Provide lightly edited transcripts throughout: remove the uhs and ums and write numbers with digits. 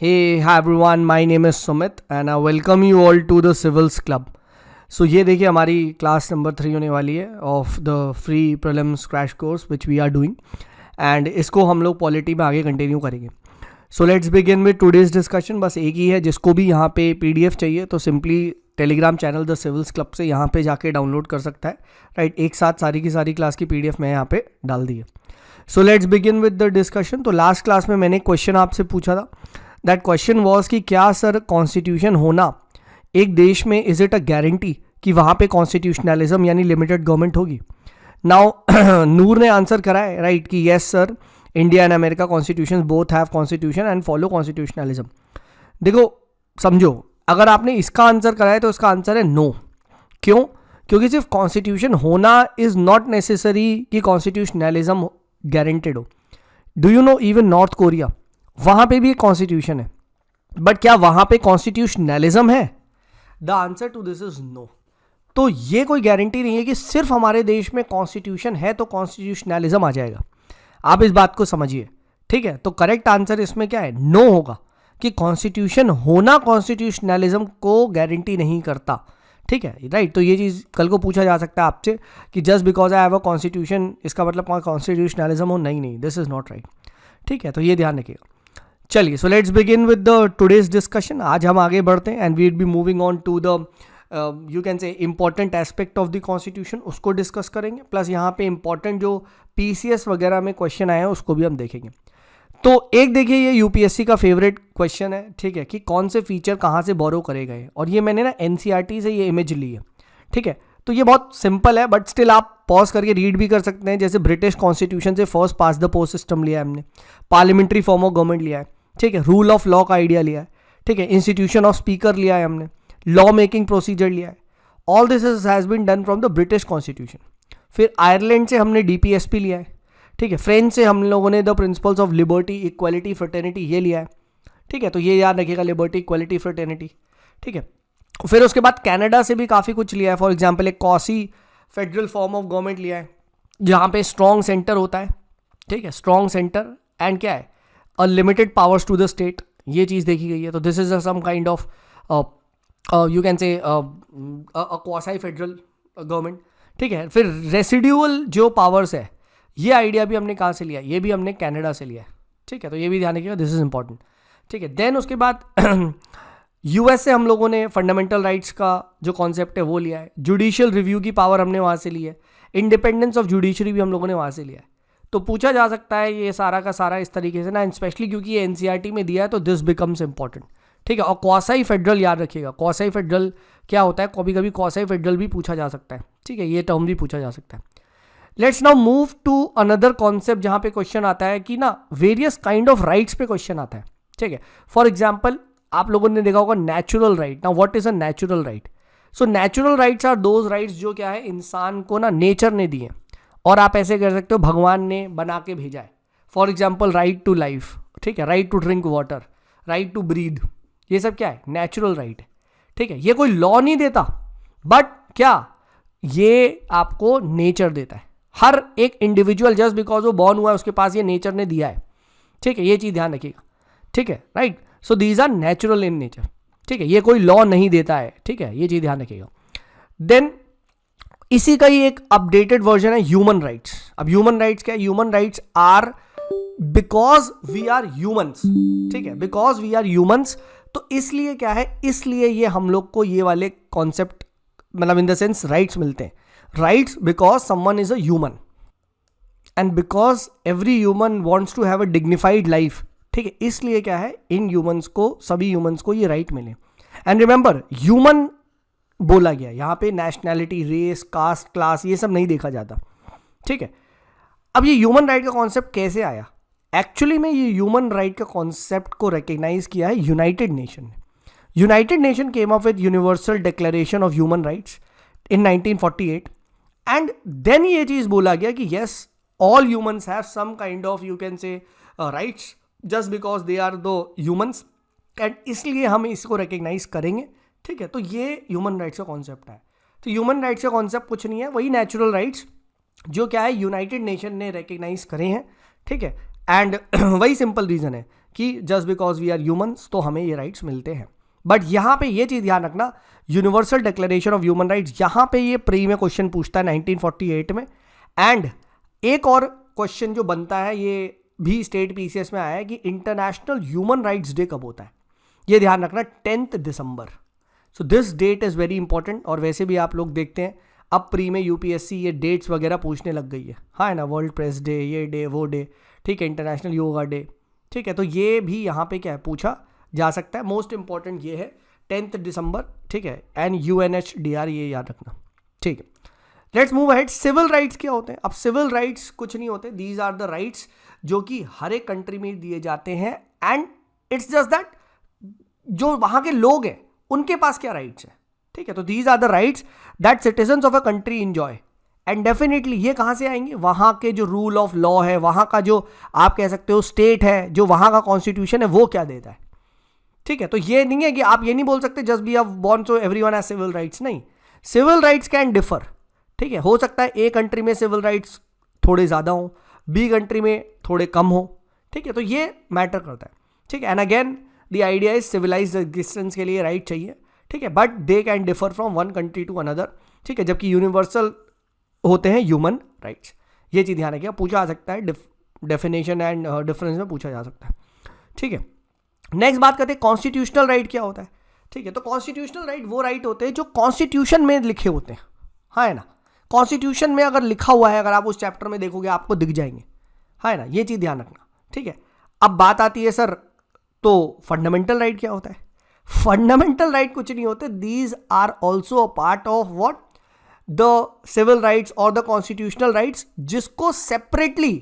Hey, hi everyone, my name is Sumit and I welcome you all to the Civils Club. So ये देखिए हमारी class number 3 होने वाली है of the free prelims crash course which we are doing and इसको हम लोग polity में आगे कंटिन्यू करेंगे. So let's begin with today's discussion. बस एक ही है, जिसको भी यहाँ पे PDF चाहिए तो simply Telegram channel the civils club से यहाँ पे जाके डाउनलोड कर सकता है. राइट, एक साथ सारी की सारी क्लास की PDF मैं यहाँ पे डाल दी है. सो let's begin with the discussion. तो लास्ट क्लास में मैंने क्वेश्चन आपसे पूछा था. दैट क्वेश्चन वॉज कि क्या सर कॉन्स्टिट्यूशन होना एक देश में इज इट अ गारंटी कि वहाँ पे कॉन्स्टिट्यूशनलिज्म यानी लिमिटेड गवर्नमेंट होगी. नाउ नूर ने आंसर करा है राइट कि yes sir, India and America constitution both have constitution and follow constitutionalism. देखो समझो, अगर आपने इसका आंसर करा है तो इसका आंसर है नो. क्यों? क्योंकि सिर्फ कॉन्स्टिट्यूशन होना इज नॉट नेसेसरी कि कॉन्स्टिट्यूशनलिज्म गारंटेड हो. Do you know even north Korea, वहाँ पे भी एक कॉन्स्टिट्यूशन है, बट क्या वहाँ पे कॉन्स्टिट्यूशनलिज्म है? The answer to this is no. तो ये कोई गारंटी नहीं है कि सिर्फ हमारे देश में कॉन्स्टिट्यूशन है तो कॉन्स्टिट्यूशनलिज्म आ जाएगा. आप इस बात को समझिए, ठीक है. तो करेक्ट आंसर इसमें क्या है? नो होगा कि कॉन्स्टिट्यूशन होना कॉन्स्टिट्यूशनलिज्म को गारंटी नहीं करता. ठीक है, राइट. तो ये चीज़ कल को पूछा जा सकता है आपसे कि just because I have a constitution इसका मतलब कॉन्स्टिट्यूशनलिज्म हो. नहीं, दिस इज नॉट राइट. ठीक है, तो ये ध्यान रखिएगा. चलिए, so let's begin with the today's discussion. आज हम आगे बढ़ते हैं and we will be moving on to the you can say important aspect of the constitution, उसको डिस्कस करेंगे. प्लस यहाँ पे इंपॉर्टेंट जो PCS वगैरह में क्वेश्चन आए हैं उसको भी हम देखेंगे. तो एक देखिए, ये UPSC का फेवरेट क्वेश्चन है, ठीक है, कि कौन से फीचर कहाँ से बोरो करे गए. और ये मैंने ना NCERT से ये इमेज ली है. ठीक है, तो ये बहुत सिंपल है बट स्टिल आप पॉज करके रीड भी कर सकते हैं. जैसे ब्रिटिश कॉन्स्टिट्यूशन से first past the post system लिया है हमने, पार्लियामेंट्री फॉर्म ऑफ गवर्नमेंट लिया है, ठीक है, रूल ऑफ लॉ का आइडिया लिया है, ठीक है, इंस्टीट्यूशन ऑफ स्पीकर लिया है हमने, लॉ मेकिंग प्रोसीजर लिया है. All this has been done from the British constitution. फिर आयरलैंड से हमने DPSP लिया है, ठीक है. फ्रेंच से हम लोगों ने the principles of liberty, equality, fraternity ये लिया है. ठीक है, तो ये याद रखिएगा, लिबर्टी, इक्वालिटी, फ्रेटर्निटी. ठीक है, फिर उसके बाद कनाडा से भी काफ़ी कुछ लिया है. फॉर एग्जाम्पल एक quasi federal form of government लिया है जहाँ पे स्ट्रॉन्ग सेंटर होता है. ठीक है, स्ट्रॉन्ग सेंटर एंड क्या है, unlimited powers to the state, ये चीज़ देखी गई है. तो this is some kind of you can say quasi federal government. ठीक है, फिर रेसिड्यूअल जो पावर्स है ये आइडिया भी हमने कहाँ से लिया? ये भी हमने कनाडा से लिया है. ठीक है, तो ये भी ध्यान रखिएगा, दिस इज इंपॉर्टेंट. ठीक है, देन उसके बाद US से हम लोगों ने फंडामेंटल राइट्स का जो कॉन्सेप्ट है वो लिया है. जुडिशियल रिव्यू की पावर हमने वहाँ से ली है. इंडिपेंडेंस ऑफ जुडिशरी भी हम लोगों ने वहाँ से लिया है. तो पूछा जा सकता है ये सारा का सारा इस तरीके से ना, स्पेशली क्योंकि ये NCERT में दिया है तो दिस बिकम्स इंपॉर्टेंट. ठीक है, और क्वासी फेडरल याद रखिएगा. क्वासी फेडरल क्या होता है? कभी कभी क्वासी फेडरल भी पूछा जा सकता है. ठीक है, ये टर्म भी पूछा जा सकता है. Let's now move to another concept जहाँ पे क्वेश्चन आता है कि ना वेरियस काइंड ऑफ राइट्स पे क्वेश्चन आता है. ठीक है, फॉर एग्जाम्पल आप लोगों ने देखा होगा natural right. Now what is a natural right? So natural rights are those rights जो क्या है, इंसान को ना नेचर ने दिए, और आप ऐसे कर सकते हो भगवान ने बना के भेजा है. For example right to life, ठीक है, right to drink water, right to breathe, ये सब क्या है? नेचुरल राइट है. ठीक है, ये कोई लॉ नहीं देता, बट क्या ये आपको नेचर देता है. हर एक इंडिविजुअल जस्ट बिकॉज वो बॉर्न हुआ है उसके पास ये नेचर ने दिया है. ठीक है, ये चीज़ ध्यान रखिएगा. ठीक है, right. So these are natural in nature. ठीक है, ये कोई लॉ नहीं देता है. ठीक है, ये चीज़ ध्यान रखिएगा. देन इसी का ही एक अपडेटेड वर्जन है ह्यूमन राइट्स. अब ह्यूमन राइट्स क्या है? Human rights are because we are humans. ठीक है, बिकॉज वी आर ह्यूमंस, तो इसलिए क्या है, इसलिए ये हम लोग को ये वाले कॉन्सेप्ट मतलब इन द सेंस राइट्स मिलते हैं. Rights because someone is a human and because every human wants to have a dignified life. ठीक है, इसलिए क्या है, इन ह्यूमंस को, सभी ह्यूमंस को ये राइट मिले. एंड रिमेंबर, ह्यूमन बोला गया, यहाँ पे नेशनैलिटी, रेस, कास्ट, क्लास ये सब नहीं देखा जाता. ठीक है, अब ये ह्यूमन राइट का कॉन्सेप्ट कैसे आया? एक्चुअली में ये ह्यूमन राइट का कॉन्सेप्ट को रिकग्नाइज किया है यूनाइटेड नेशन ने. United Nation came up with Universal Declaration of Human Rights in 1948 and then ये चीज़ बोला गया कि yes, all humans have some kind of you can say rights just because they are the humans, and इसलिए हम इसको recognise करेंगे. ठीक है, तो ये ह्यूमन राइट्स का कॉन्सेप्ट है. तो ह्यूमन राइट्स का कॉन्सेप्ट कुछ नहीं है, वही नेचुरल राइट्स जो क्या है यूनाइटेड नेशन ने रिकग्नाइज करे हैं. ठीक है, एंड वही सिंपल रीज़न है कि just because we are humans तो हमें ये राइट्स मिलते हैं. बट यहाँ पे ये चीज़ ध्यान रखना, universal Declaration of Human rights, यहाँ पे ये प्री में क्वेश्चन पूछता है 1948 में. एंड एक और क्वेश्चन जो बनता है, ये भी स्टेट पीसीएस में आया है कि इंटरनेशनल ह्यूमन राइट्स डे कब होता है. ये ध्यान रखना 10 दिसंबर. So this date is very important. और वैसे भी आप लोग देखते हैं अब प्री में यूपीएससी ये डेट्स वगैरह पूछने लग गई है. हाँ है ना, वर्ल्ड प्रेस डे, ये डे वो डे, ठीक है, इंटरनेशनल योगा डे, ठीक है. तो ये भी यहाँ पे क्या है, पूछा जा सकता है. मोस्ट इंपॉर्टेंट ये है 10 दिसंबर, ठीक है, एंड UNHDR, ये याद रखना, ठीक है. Let's move ahead. Civil rights क्या होते हैं? अब सिविल राइट्स कुछ नहीं होते, दीज आर द राइट्स जो कि हर एक कंट्री में दिए जाते हैं. एंड इट्स जस्ट दैट जो वहाँ के लोग हैं उनके पास क्या राइट्स हैं, ठीक है. तो these are the rights that citizens of a country enjoy. And definitely ये कहाँ से आएंगे? वहाँ के जो रूल ऑफ लॉ है, वहाँ का जो आप कह सकते हो स्टेट है, जो वहाँ का कॉन्स्टिट्यूशन है, वो क्या देता है, ठीक है. तो ये नहीं है कि आप ये नहीं बोल सकते just be born so everyone has civil rights. नहीं, सिविल राइट्स कैन डिफर, ठीक है. हो सकता है ए कंट्री में सिविल राइट्स थोड़े ज़्यादा हो, बी कंट्री में थोड़े कम हो, ठीक है. तो ये मैटर करता है, ठीक है. And again the idea is civilised existence के लिए राइट चाहिए, ठीक है, but they can differ from one country to another, ठीक है. जबकि यूनिवर्सल होते हैं ह्यूमन राइट्स. ये चीज़ ध्यान रखिए, पूछा जा सकता है, डेफिनेशन एंड डिफरेंस में पूछा जा सकता है, ठीक है. नेक्स्ट बात करते हैं कॉन्स्टिट्यूशनल राइट क्या होता है, ठीक है. तो कॉन्स्टिट्यूशनल राइट वो राइट होते हैं जो कॉन्स्टिट्यूशन में लिखे होते हैं. हाँ है ना, कॉन्स्टिट्यूशन में अगर लिखा हुआ है, अगर आप उस चैप्टर में देखोगे आपको दिख जाएंगे. हाँ है ना, ये चीज़ ध्यान रखना, ठीक है. अब बात आती है सर, तो फंडामेंटल राइट क्या होता है? फंडामेंटल राइट कुछ नहीं होते, these are also a part of what, the civil rights और द कॉन्स्टिट्यूशनल राइट्स, जिसको सेपरेटली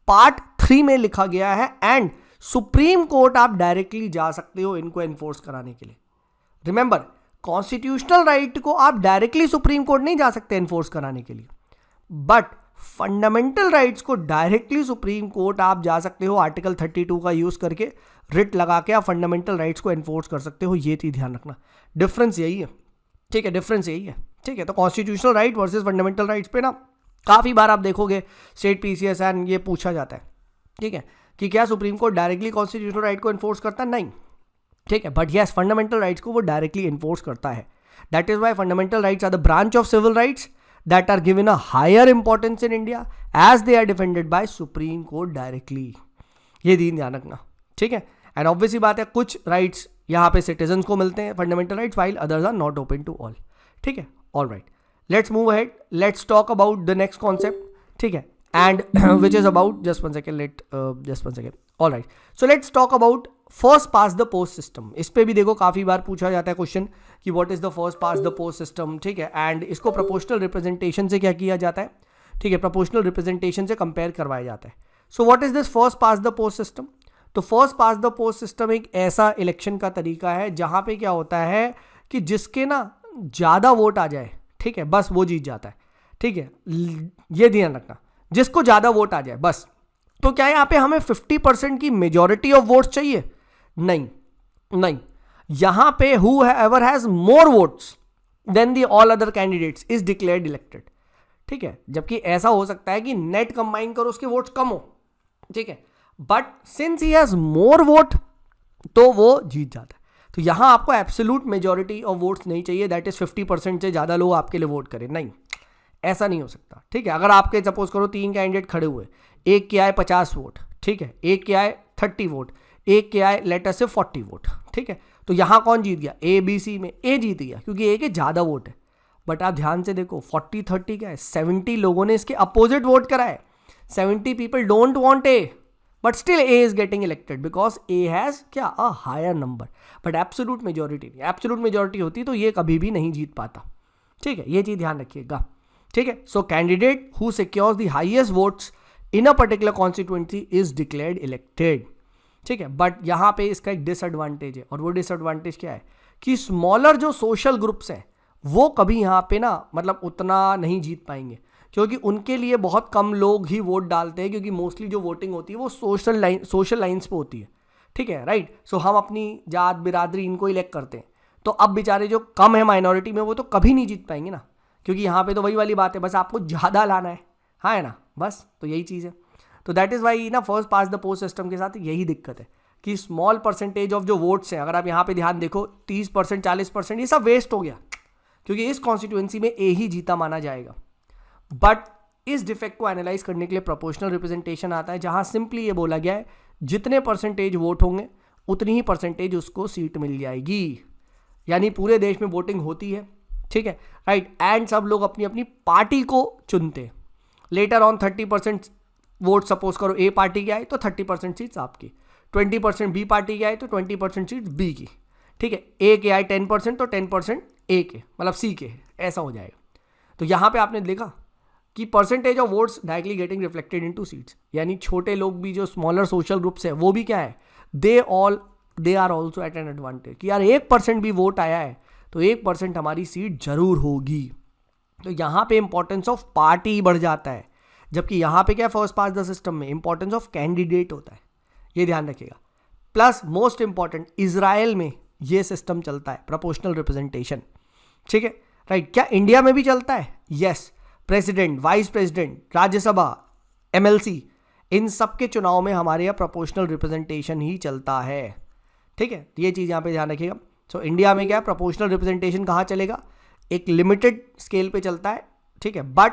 पार्ट 3 में लिखा गया है. एंड सुप्रीम कोर्ट आप डायरेक्टली जा सकते हो इनको एनफोर्स कराने के लिए. रिमेंबर, कॉन्स्टिट्यूशनल राइट को आप डायरेक्टली सुप्रीम कोर्ट नहीं जा सकते एनफोर्स कराने के लिए, बट फंडामेंटल राइट्स को डायरेक्टली सुप्रीम कोर्ट आप जा सकते हो. आर्टिकल 32 का यूज करके रिट लगा के आप फंडामेंटल राइट्स को एनफोर्स कर सकते हो. ये चीज ध्यान रखना, डिफरेंस यही है, ठीक है, डिफरेंस यही है, ठीक है. तो constitutional right versus fundamental rights पे ना काफ़ी बार आप देखोगे स्टेट पीसीएस एंड ये पूछा जाता है, ठीक है, कि क्या supreme Court directly constitutional right को एनफोर्स करता है? नहीं, ठीक है. बट यस, फंडामेंटल राइट्स को वो डायरेक्टली एनफोर्स करता है. That is why fundamental rights are the branch of civil rights that are given a higher importance in India as they are defended by Supreme Court directly. ये दिन ध्यान रखना, ठीक है. एंड ऑब्वियसली बात है, कुछ राइट्स यहाँ पे सिटीजन्स को मिलते हैं fundamental rights, while others are not open to all, ठीक है. All right, let's move ahead, let's talk about the next concept, ठीक है, and which is about just one second. All right, so let's talk about first past the post system. इस पे भी देखो काफ़ी बार पूछा जाता है क्वेश्चन कि what is the first past the post system, ठीक है. एंड इसको प्रोपोर्शनल रिप्रेजेंटेशन से क्या किया जाता है, ठीक है, प्रोपोर्शनल रिप्रेजेंटेशन से कंपेयर करवाया जाता है. So what is this first past the post system? तो first past the post system एक ऐसा इलेक्शन का तरीका है जहाँ पे क्या होता है कि जिसके ना ज़्यादा वोट आ जाए, ठीक है, बस वो जीत जाता है, ठीक है. ये ध्यान रखना, जिसको ज़्यादा वोट आ जाए बस. तो क्या यहाँ पे हमें 50% की मेजॉरिटी ऑफ वोट्स चाहिए? नहीं, नहीं. यहाँ पे whoever has more votes than the all other candidates is declared elected, ठीक है. जबकि ऐसा हो सकता है कि नेट कंबाइन करो उसके वोट्स कम हो, ठीक है, but since he has more vote तो वो जीत जाता है. तो यहाँ आपको एब्सोल्यूट मेजॉरिटी ऑफ वोट्स नहीं चाहिए, दैट इज 50% से ज़्यादा लोग आपके लिए वोट करें. नहीं, ऐसा नहीं हो सकता, ठीक है. अगर आपके सपोज करो 3 कैंडिडेट खड़े हुए, एक के आए 50 वोट, ठीक है, एक के आए 30 वोट, एक के आए लेटर से 40 वोट, ठीक है. तो यहाँ कौन जीत गया? ए बी सी में ए जीत गया क्योंकि ए के ज़्यादा वोट है. बट आप ध्यान से देखो 40-30 क्या है, 70 लोगों ने इसके अपोजिट वोट करा है. 70 people don't want A, but still A is getting elected because A has क्या, uh higher number. But absolute majority नहीं, एब्सोल्यूट मेजॉरिटी होती तो ये कभी भी नहीं जीत पाता, ठीक है. ये चीज़ ध्यान रखिएगा, ठीक है. So candidate who secures the highest votes in a particular constituency is declared elected, ठीक है. बट यहाँ पे इसका एक डिसएडवांटेज है, और वो डिसएडवांटेज क्या है कि स्मॉलर जो सोशल ग्रुप्स हैं वो कभी यहाँ पे ना मतलब उतना नहीं जीत पाएंगे, क्योंकि उनके लिए बहुत कम लोग ही वोट डालते हैं, क्योंकि मोस्टली जो वोटिंग होती है वो सोशल लाइन्स पे होती है, ठीक है, राइट. सो हम अपनी जात बिरादरी इनको इलेक्ट करते हैं. तो अब बेचारे जो कम है माइनॉरिटी में वो तो कभी नहीं जीत पाएंगे ना, क्योंकि यहाँ पे तो वही वाली बात है, बस आपको ज़्यादा लाना है, हाँ है ना, बस. तो यही चीज़ है. तो दैट इज़ वाई ना first past the post system के साथ यही दिक्कत है कि स्मॉल परसेंटेज ऑफ जो वोट्स हैं, अगर आप यहाँ पे ध्यान देखो 30% 40% ये सब वेस्ट हो गया, क्योंकि इस कॉन्स्टिट्यूएंसी में ए ही जीता माना जाएगा। बट इस डिफेक्ट को एनालाइज करने के लिए प्रोपोर्शनल रिप्रेजेंटेशन आता है, जहाँ सिंपली ये बोला गया है जितने परसेंटेज वोट होंगे उतनी ही परसेंटेज उसको सीट मिल जाएगी। यानी पूरे देश में वोटिंग होती है, ठीक है, राइट, एंड सब लोग अपनी अपनी पार्टी को चुनते हैं। लेटर ऑन 30% वोट सपोज करो ए पार्टी के आए तो 30% सीट्स आपकी, 20% बी पार्टी के आए तो 20% सीट्स बी की, ठीक है, ए के आए 10% तो 10% ए के, मतलब सी के, ऐसा हो जाएगा। तो यहाँ पे आपने देखा कि percentage of votes directly getting reflected into seats, यानी छोटे लोग भी जो स्मॉलर सोशल ग्रुप्स है वो भी क्या है, they are also at an advantage कि यार 1% भी वोट आया है तो 1% हमारी सीट जरूर होगी। तो यहाँ पे इंपॉर्टेंस ऑफ पार्टी बढ़ जाता है, जबकि यहाँ पे क्या फर्स्ट पास द सिस्टम में इंपॉर्टेंस ऑफ कैंडिडेट होता है, ये ध्यान रखिएगा। प्लस मोस्ट इंपॉर्टेंट, इजराइल में ये सिस्टम चलता है प्रोपोर्शनल रिप्रेजेंटेशन, ठीक है, राइट। क्या इंडिया में भी चलता है? Yes, president, vice president, Rajya Sabha, MLC, इन सब के चुनाव में हमारे यहाँ प्रोपोर्शनल रिप्रेजेंटेशन ही चलता है, ठीक है, ये चीज़ यहाँ पे ध्यान रखिएगा। सो इंडिया में क्या है, प्रोपोर्शनल रिप्रेजेंटेशन कहाँ चलेगा, एक लिमिटेड स्केल पे चलता है, ठीक है, बट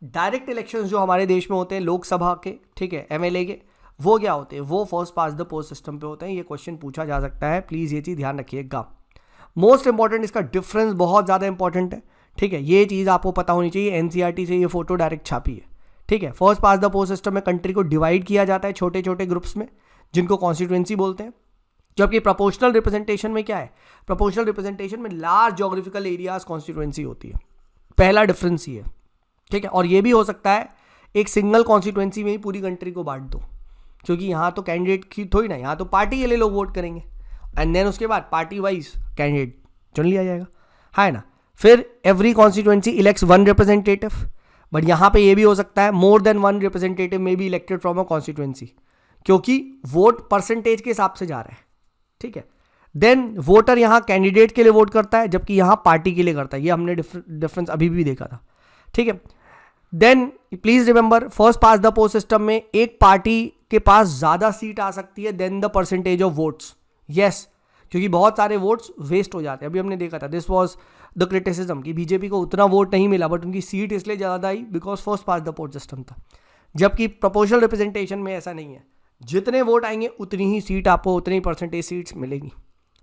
डायरेक्ट इलेक्शंस जो हमारे देश में होते हैं लोकसभा के, ठीक है, एमएलए के, वो क्या होते हैं, वो first past the post system पे होते हैं। ये क्वेश्चन पूछा जा सकता है, प्लीज़ ये चीज़ ध्यान रखिएगा। मोस्ट इंपॉर्टेंट, इसका डिफरेंस बहुत ज़्यादा इंपॉर्टेंट है, ठीक है, ये चीज़ आपको पता होनी चाहिए। एनसीईआरटी से ये फोटो डायरेक्ट छापी है, ठीक है। First past the post system में कंट्री को डिवाइड किया जाता है छोटे छोटे ग्रुप्स में, जिनको कॉन्स्टिट्यूएंसी बोलते हैं, जबकि प्रोपोर्शनल रिप्रेजेंटेशन में क्या है, प्रोपोर्शनल रिप्रेजेंटेशन में लार्ज ज्योग्राफिकल एरियाज कॉन्स्टिट्यूएंसी होती है। पहला डिफरेंस ये है, ठीक है। और ये भी हो सकता है एक सिंगल कॉन्स्टिट्यूएंसी में ही पूरी कंट्री को बांट दो, क्योंकि यहाँ तो कैंडिडेट की थोड़ी ना, यहाँ तो पार्टी के लिए लोग वोट करेंगे एंड देन उसके बाद पार्टी वाइज कैंडिडेट चुन लिया जाएगा, है ना। फिर every constituency elects one representative, but यहाँ पे ये भी हो सकता है मोर देन वन रिप्रेजेंटेटिव में be elected from a constituency, क्योंकि वोट परसेंटेज के हिसाब से जा रहा है, ठीक है। देन वोटर यहाँ कैंडिडेट के लिए वोट करता है, जबकि यहाँ पार्टी के लिए करता है। ये हमने डिफरेंस अभी भी देखा था, ठीक है। Then please remember, first past the post system में एक पार्टी के पास ज़्यादा सीट आ सकती है then the percentage of votes, yes, क्योंकि बहुत सारे वोट्स वेस्ट हो जाते हैं। अभी हमने देखा था, दिस वॉज द क्रिटिसिज्म कि बीजेपी को उतना वोट नहीं मिला, बट उनकी सीट इसलिए ज़्यादा आई because first past the post system था। जबकि प्रोपोर्शनल रिप्रेजेंटेशन में ऐसा नहीं है, जितने वोट आएंगे उतनी ही सीट आपको, उतनी परसेंटेज सीट्स मिलेगी,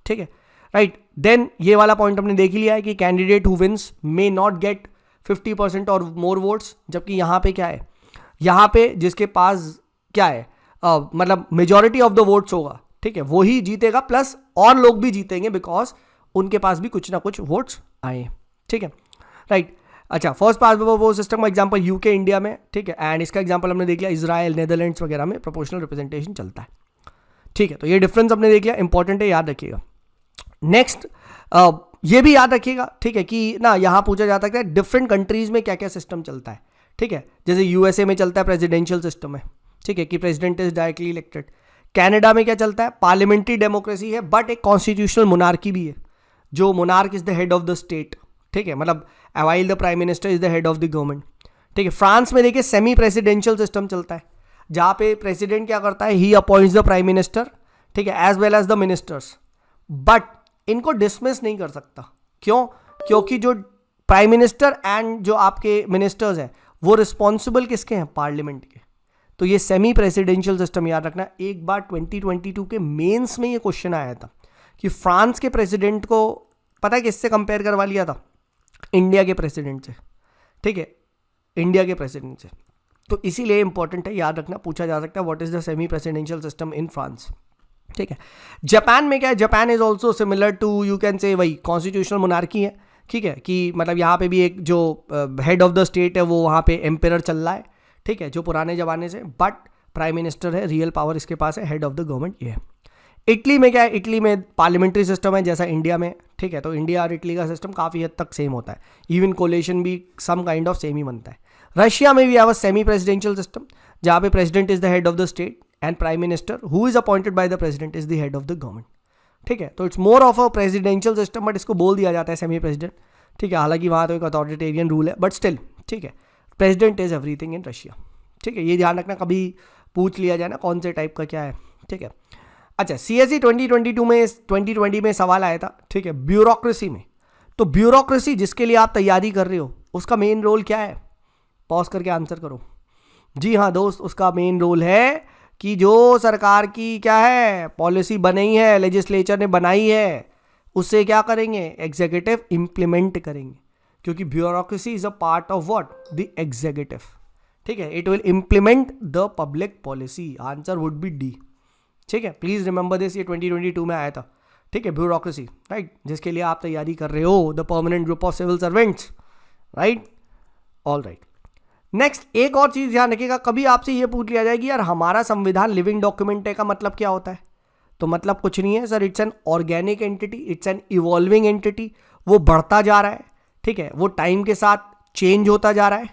ठीक है, राइट। देन ये वाला पॉइंट हमने देख ही लिया है कि candidate who wins may not get 50% or more votes, जबकि यहाँ पे क्या है, यहाँ पे जिसके पास क्या है, मतलब मेजॉरिटी ऑफ द वोट्स होगा, ठीक है, वो ही जीतेगा, प्लस और लोग भी जीतेंगे बिकॉज उनके पास भी कुछ ना कुछ वोट्स आए, ठीक है, राइट। अच्छा, first past the post system का एग्जांपल यूके, इंडिया में, ठीक है, एंड इसका एग्जांपल हमने देख लिया इजराइल, नेदरलैंड्स वगैरह में प्रोपोर्शनल रिप्रेजेंटेशन चलता है, ठीक है। तो ये डिफरेंस हमने देख लिया, इंपॉर्टेंट है, याद रखिएगा। नेक्स्ट ये भी याद रखिएगा, ठीक है, कि ना यहाँ पूछा जाता है डिफरेंट कंट्रीज में क्या क्या सिस्टम चलता है, ठीक है। जैसे यूएसए में चलता है प्रेसिडेंशियल सिस्टम है, ठीक है, कि president is directly elected. Canada में क्या चलता है, पार्लियामेंट्री डेमोक्रेसी है, बट एक कॉन्स्टिट्यूशनल मोनार्की भी है, जो monarch is the head of the state, ठीक है, मतलब while the prime minister is the head of the government, ठीक है। फ्रांस में देखिए सेमी प्रेसिडेंशियल सिस्टम चलता है, जहाँ पे प्रेसिडेंट क्या करता है, he appoints the prime minister, ठीक है, as well as the ministers, but इनको डिसमिस नहीं कर सकता। क्यों? क्योंकि जो प्राइम मिनिस्टर एंड जो आपके मिनिस्टर्स हैं वो रिस्पॉन्सिबल किसके हैं, पार्लियामेंट के। तो ये सेमी प्रेसिडेंशियल सिस्टम याद रखना। एक बार 2022 के मेंस में ये क्वेश्चन आया था कि फ्रांस के प्रेसिडेंट को पता है किससे कंपेयर करवा लिया था, इंडिया के प्रेसिडेंट से, ठीक है, इंडिया के प्रेसिडेंट से। तो इसीलिए इंपॉर्टेंट है, याद रखना, पूछा जा सकता है what is the semi presidential system in France, ठीक है। जापान में क्या है, Japan is also similar to, you can say, वही कॉन्स्टिट्यूशनल मोनार्की है, ठीक है, कि मतलब यहाँ पे भी एक जो हेड ऑफ द स्टेट है वो वहाँ पे एम्पेरर चल रहा है, ठीक है, जो पुराने ज़माने से, बट प्राइम मिनिस्टर है, रियल पावर इसके पास है, हेड ऑफ द गवर्नमेंट ये है। इटली में क्या है, इटली में पार्लियामेंट्री सिस्टम है जैसा इंडिया में, ठीक है। तो इंडिया और इटली का सिस्टम काफ़ी हद तक सेम होता है, इवन कोलेशन भी सम काइंड ऑफ सेम ही बनता है। रशिया में भी have a semi presidential system, जहाँ पे president is the head of the state and prime minister who is appointed by the president is the head of the government, ठीक है। तो it's more of a presidential system, but इसको बोल दिया जाता है सेमी प्रेसिडेंट, ठीक है। हालांकि वहाँ तो एक अथॉरिटेरियन रूल है, बट स्टिल, ठीक है, president is everything in Russia, ठीक है। ये ध्यान रखना, कभी पूछ लिया जाए ना कौन से टाइप का क्या है, ठीक है। अच्छा, CSE 2020 में सवाल आया था, ठीक है, ब्यूरोक्रेसी में। तो ब्यूरोक्रेसी जिसके लिए आप तैयारी कर रहे हो उसका मेन रोल क्या है? पॉज करके आंसर करो। जी हाँ दोस्त, उसका मेन रोल है कि जो सरकार की क्या है पॉलिसी बनाई है, लेजिस्लेचर ने बनाई है, उससे क्या करेंगे? एग्जीक्यूटिव इंप्लीमेंट करेंगे, क्योंकि bureaucracy is a part of what? The executive, ठीक है। It will implement the public policy. Answer would be D, ठीक है। प्लीज रिमेंबर दिस, ये 2022 में आया था, ठीक है, ब्यूरोक्रेसी, राइट, जिसके लिए आप तैयारी कर रहे हो, the permanent group of civil servants, right, all right. Next, एक और चीज ध्यान रखिएगा, कभी आपसे ये पूछ लिया जाएगी यार हमारा संविधान लिविंग डॉक्यूमेंट है, का मतलब क्या होता है? तो मतलब कुछ नहीं है sir, it's an organic entity, it's an evolving entity, वो बढ़ता जा रहा है, ठीक है, वो टाइम के साथ चेंज होता जा रहा है,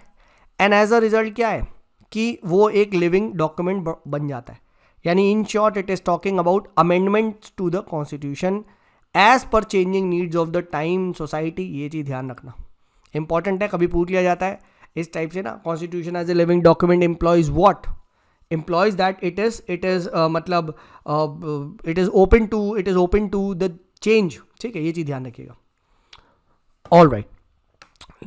एंड एज अ रिजल्ट क्या है कि वो एक लिविंग डॉक्यूमेंट बन जाता है। यानी in short it is talking about amendments to the constitution as per changing needs of the time, society. ये चीज ध्यान रखना इंपॉर्टेंट है, कभी पूछ लिया जाता है इस टाइप से ना, constitution as a living document implies what? Implies that it is मतलब it is open to the change, ठीक है, ये चीज ध्यान रखिएगा। All right,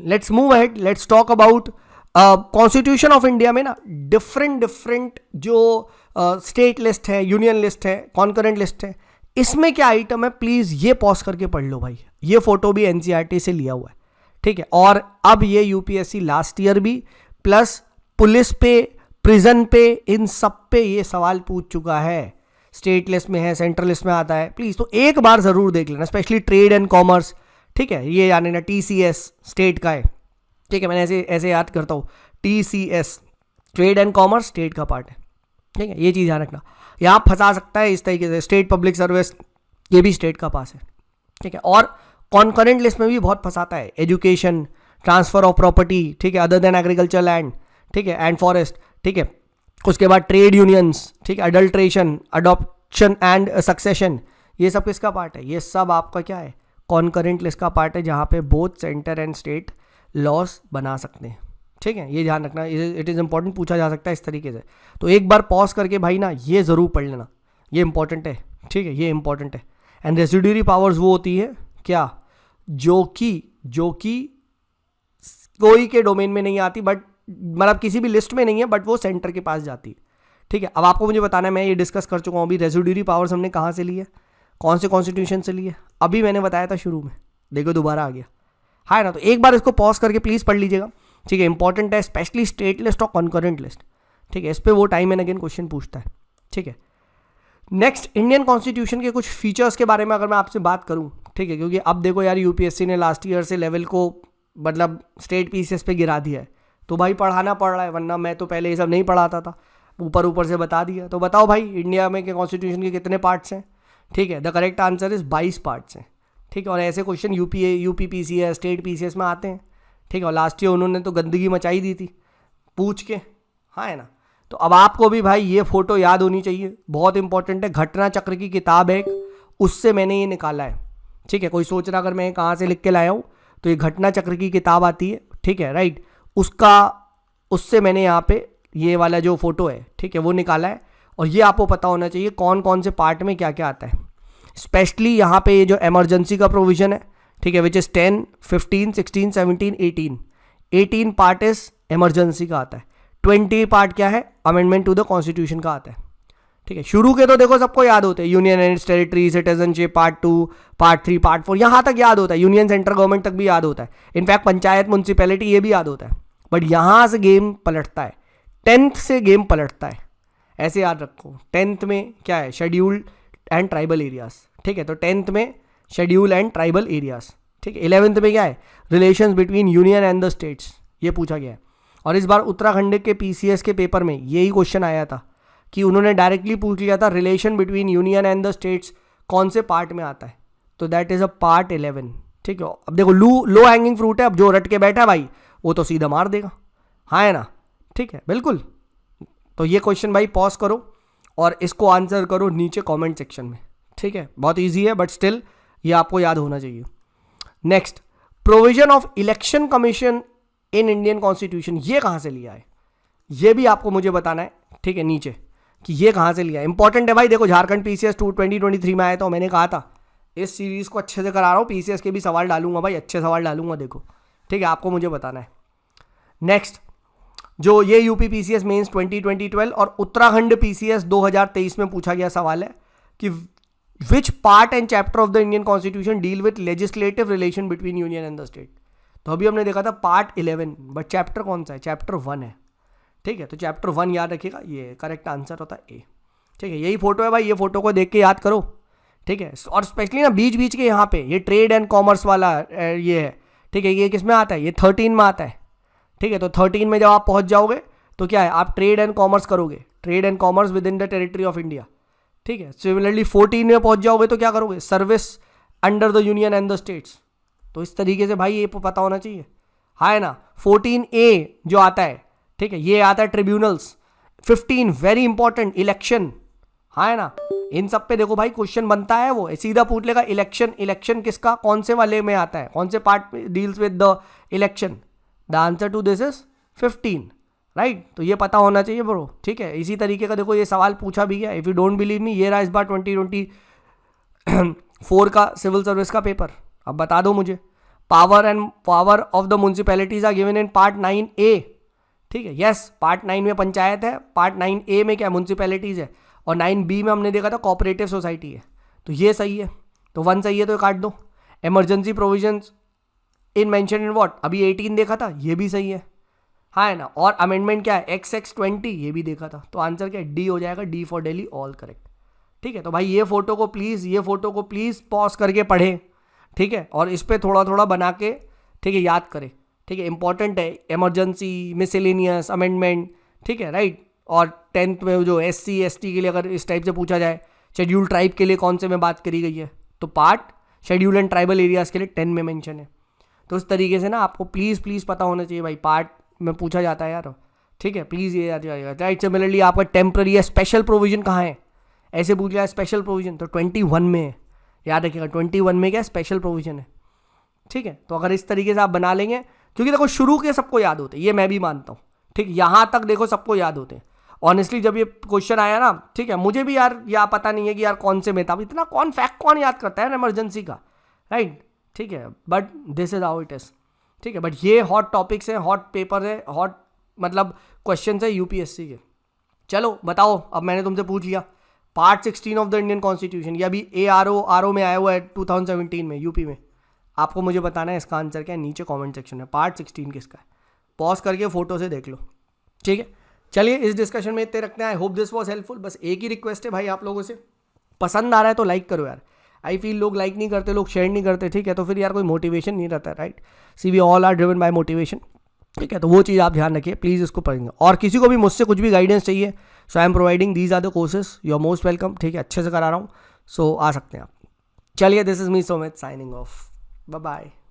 let's move ahead, let's talk about constitution of India में ना डिफरेंट जो स्टेट लिस्ट है, यूनियन लिस्ट है, कॉन्करेंट लिस्ट है, इसमें क्या आइटम है प्लीज ये पॉज करके पढ़ लो भाई। ये फोटो भी NCERT से लिया हुआ है, ठीक है। और अब ये UPSC लास्ट ईयर भी प्लस पुलिस पे, प्रिजन पे, इन सब पे ये सवाल पूछ चुका है। स्टेट लिस्ट में है, सेंट्रल लिस्ट में आता है, प्लीज तो एक बार जरूर देख लेना, स्पेशली ट्रेड एंड कॉमर्स, ठीक है। ये यानी ना TCS स्टेट का है, ठीक है, मैंने ऐसे याद करता हूँ, TCS trade and commerce state का पार्ट है, ठीक है, ये चीज़ ध्यान रखना। यहाँ फंसा सकता है इस तरीके से, स्टेट पब्लिक सर्विस, ये भी स्टेट का पास है, ठीक है। और कॉन्करेंट लिस्ट में भी बहुत फंसाता है, एजुकेशन, ट्रांसफर ऑफ प्रॉपर्टी, ठीक है, अदर देन एग्रीकल्चर लैंड, ठीक है, एंड फॉरेस्ट, ठीक है। उसके बाद ट्रेड यूनियंस, ठीक है, अडल्ट्रेशन, अडॉप्शन एंड सक्सेशन, ये सब किसका पार्ट है? ये सब आपका क्या है? कॉन्करेंट लिस्ट का पार्ट है, जहाँ पे both centre and state loss बना सकते हैं, ठीक है, ये ध्यान रखना। इट इज़ इंपॉर्टेंट, पूछा जा सकता है इस तरीके से, तो एक बार पॉज करके भाई ना ये ज़रूर पढ़ लेना, ये इंपॉर्टेंट है, ठीक है, ये इंपॉर्टेंट है। एंड रेसिड्यूरी पावर्स वो होती है क्या? जो कि कोई के डोमेन में नहीं आती, बट मतलब किसी भी लिस्ट में नहीं है, बट वो सेंटर के पास जाती है, ठीक है। अब आपको मुझे बताना है, मैं ये डिस्कस कर चुका हूँ अभी, रेसिड्यूरी पावर्स हमने कहाँ से ली है, कौन से कॉन्स्टिट्यूशन से ली है, अभी मैंने बताया था शुरू में, देखो दोबारा आ गया, है ना। तो एक बार इसको पॉज करके प्लीज़ पढ़ लीजिएगा, ठीक है, इंपॉर्टेंट है, स्पेशली स्टेट लिस्ट और कॉन्करेंट लिस्ट, ठीक है, इस पर वो टाइम एंड अगेन क्वेश्चन पूछता है, ठीक है। नेक्स्ट, इंडियन कॉन्स्टिट्यूशन के कुछ फीचर्स के बारे में अगर मैं आपसे बात करूं, ठीक है, क्योंकि अब देखो यार UPSC ने लास्ट ईयर से लेवल को मतलब स्टेट PCS पे गिरा दिया है, तो भाई पढ़ाना पड़ रहा है, वरना मैं तो पहले ये सब नहीं पढ़ाता था, ऊपर से बता दिया। तो बताओ भाई इंडिया में के कॉन्स्टिट्यूशन के कितने पार्ट्स हैं? ठीक है, the correct answer is 22 parts हैं, ठीक है। और ऐसे question UP PCS, state PCS में आते हैं, ठीक है। और लास्ट ईयर उन्होंने तो गंदगी मचाई दी थी पूछ के, हाँ है ना। तो अब आपको भी भाई ये फोटो याद होनी चाहिए, बहुत इंपॉर्टेंट है। घटना चक्र की किताब है, उससे मैंने ये निकाला है, ठीक है। कोई सोच रहा अगर मैं कहाँ से लिख के लाया हूँ, तो ये घटना चक्र की किताब आती है, ठीक है, राइट, उससे मैंने यहाँ पे ये वाला जो फोटो है, ठीक है, वो निकाला है। और ये आपको पता होना चाहिए कौन कौन से पार्ट में क्या क्या आता है, स्पेशली यहाँ पे ये जो इमरजेंसी का प्रोविजन है, ठीक है, which is 10, 15, 16, 17, 18 part is emergency का आता है, 20 पार्ट क्या है, अमेंडमेंट टू द कॉन्स्टिट्यूशन का आता है, ठीक है। शुरू के तो देखो सबको याद होते हैं, union and territory, citizenship, part 2, part 3, part 4, यहाँ तक याद होता है, यूनियन सेंट्रल गवर्नमेंट तक भी याद होता है, इनफैक्ट पंचायत, म्यूनसिपैलिटी, ये भी याद होता है। बट यहाँ से गेम पलटता है, 10th से गेम पलटता है, ऐसे याद रखो। 10th में क्या है, शेड्यूल्ड एंड ट्राइबल एरियाज, ठीक है, तो 10th में शेड्यूल एंड ट्राइबल एरियाज, ठीक है। 11th में क्या है, relations between union and the states, ये पूछा गया है। और इस बार उत्तराखंड के PCS के पेपर में यही क्वेश्चन आया था कि उन्होंने डायरेक्टली पूछ लिया था relation between union and the states कौन से पार्ट में आता है, तो दैट इज अ पार्ट 11, ठीक है। अब देखो लो हैंगिंग फ्रूट है, अब जो रट के बैठा है भाई वो तो सीधा मार देगा, हाँ है ना, ठीक है, बिल्कुल। तो ये क्वेश्चन भाई पॉज करो और इसको आंसर करो नीचे कमेंट सेक्शन में, ठीक है, बहुत इजी है, बट स्टिल ये आपको याद होना चाहिए। Next, provision of election commission in Indian constitution, ये कहाँ से लिया है, ये भी आपको मुझे बताना है, ठीक है, नीचे कि ये कहाँ से लिया। इंपॉर्टेंट है भाई, देखो झारखंड पीसीएस 2023 में आया, तो मैंने कहा था इस सीरीज़ को अच्छे से करा रहा हूँ, पीसीएस के भी सवाल डालूंगा भाई, अच्छे सवाल डालूंगा, देखो ठीक है, आपको मुझे बताना है। नेक्स्ट, जो ये यूपी पीसीएस मेंस 2012 और उत्तराखंड पीसीएस 2023 में पूछा गया सवाल है कि which part and chapter of the Indian constitution deal with legislative relation between union and the state. तो अभी हमने देखा था पार्ट 11, बट चैप्टर कौन सा है, चैप्टर 1 है, ठीक है। तो चैप्टर 1 याद रखिएगा, ये करेक्ट आंसर होता है ए, ठीक है। यही फोटो है भाई, ये फोटो को देख के याद करो, ठीक है। और स्पेशली ना बीच बीच के यहाँ पे ये ट्रेड एंड कॉमर्स वाला ये है, ठीक है। ये किस में आता है, ये 13 में आता है, ठीक है। तो 13 में जब आप पहुँच जाओगे तो क्या है, आप ट्रेड एंड कॉमर्स करोगे, trade and commerce with in the territory of India, ठीक है। सिमिलरली 14 में पहुँच जाओगे तो क्या करोगे, service under the union and the states. तो इस तरीके से भाई ये पता होना चाहिए, हाँ है ना। 14A जो आता है, ठीक है, ये आता है ट्रिब्यूनल्स। 15 वेरी इंपॉर्टेंट, इलेक्शन, हाँ है ना। इन सब पे देखो भाई क्वेश्चन बनता है, वो सीधा पूछ लेगा इलेक्शन, इलेक्शन किसका, कौन से वाले में आता है, कौन से part deals with the election. The answer to this is 15, right. तो ये पता होना चाहिए ब्रो, ठीक है। इसी तरीके का देखो ये सवाल पूछा भी गया, if you don't believe me, ये रहा इस बार 2024 का सिविल सर्विस का पेपर। अब बता दो मुझे, power of the municipalities are given in part 9A, ठीक है। यस, पार्ट 9 में पंचायत है, पार्ट 9A में क्या म्यूनसिपैलिटीज है, और 9B में हमने देखा था कोऑपरेटिव सोसाइटी है। तो ये सही है, तो 1 सही है, तो काट दो। Emergency provisions in mention in what, अभी 18 देखा था, ये भी सही है, हाँ है ना। और अमेंडमेंट क्या है, XX20, ये भी देखा था। तो आंसर क्या है, डी हो जाएगा, D for Delhi, all correct, ठीक है। तो भाई ये फोटो को प्लीज़ पॉज करके पढ़ें, ठीक है, और इस पर थोड़ा थोड़ा बना के, ठीक है, याद करें, ठीक है। इंपॉर्टेंट है, इमरजेंसी, मिसलेनियस, अमेंडमेंट, ठीक है, राइट। और 10th में जो SC ST के लिए अगर इस टाइप से पूछा जाए, शेड्यूल ट्राइब के लिए कौन से में बात करी गई है, तो part schedule and tribal areas के लिए 10 में मेंशन है। तो इस तरीके से ना आपको प्लीज़ पता होना चाहिए भाई, पार्ट में पूछा जाता है यार, ठीक है, प्लीज़ ये याद जाएगा, राइट। सिमिलरली आपका टेम्प्रेरी या स्पेशल प्रोविजन कहाँ है, ऐसे पूछ लिया स्पेशल प्रोविजन, तो 21 में है, याद रखिएगा 21 में क्या स्पेशल प्रोविजन है, ठीक है। तो अगर इस तरीके से आप बना लेंगे, क्योंकि देखो शुरू के सबको याद होते हैं, ये मैं भी मानता हूँ, ठीक, यहाँ तक देखो सबको याद होते हैं। ऑनेस्टली जब ये क्वेश्चन आया ना, ठीक है, मुझे भी यार पता नहीं है कि यार कौन से में था, इतना फैक्ट कौन याद करता है इमरजेंसी का, राइट, ठीक है। But this is how it is, ठीक है। बट ये हॉट टॉपिक्स हैं, हॉट पेपर है, हॉट मतलब क्वेश्चन है यूपीएससी के। चलो बताओ, अब मैंने तुमसे पूछ लिया part 16 of the Indian constitution, ये अभी ARO में आया हुआ है 2017 में यूपी में, आपको मुझे बताना है इसका आंसर क्या है, नीचे कमेंट सेक्शन में पार्ट 16 किसका है, पॉज करके फोटो से देख लो, ठीक है। चलिए इस डिस्कशन में इतने रखते हैं। I hope this was helpful. बस एक ही रिक्वेस्ट है भाई आप लोगों से, पसंद आ रहा है तो लाइक करो यार। आई फील लोग लाइक नहीं करते, लोग शेयर नहीं करते, ठीक है, तो फिर यार कोई मोटिवेशन नहीं रहता, right. We all are driven by motivation, ठीक है। तो वो चीज़ आप ध्यान रखिए प्लीज़, इसको पढ़ेंगे। और किसी को भी मुझसे कुछ भी गाइडेंस चाहिए, so I am providing these are the courses, you are most welcome, ठीक है, अच्छे से करा रहा हूँ, सो आ सकते हैं आप। चलिए, this is me Sumit signing off, bye bye.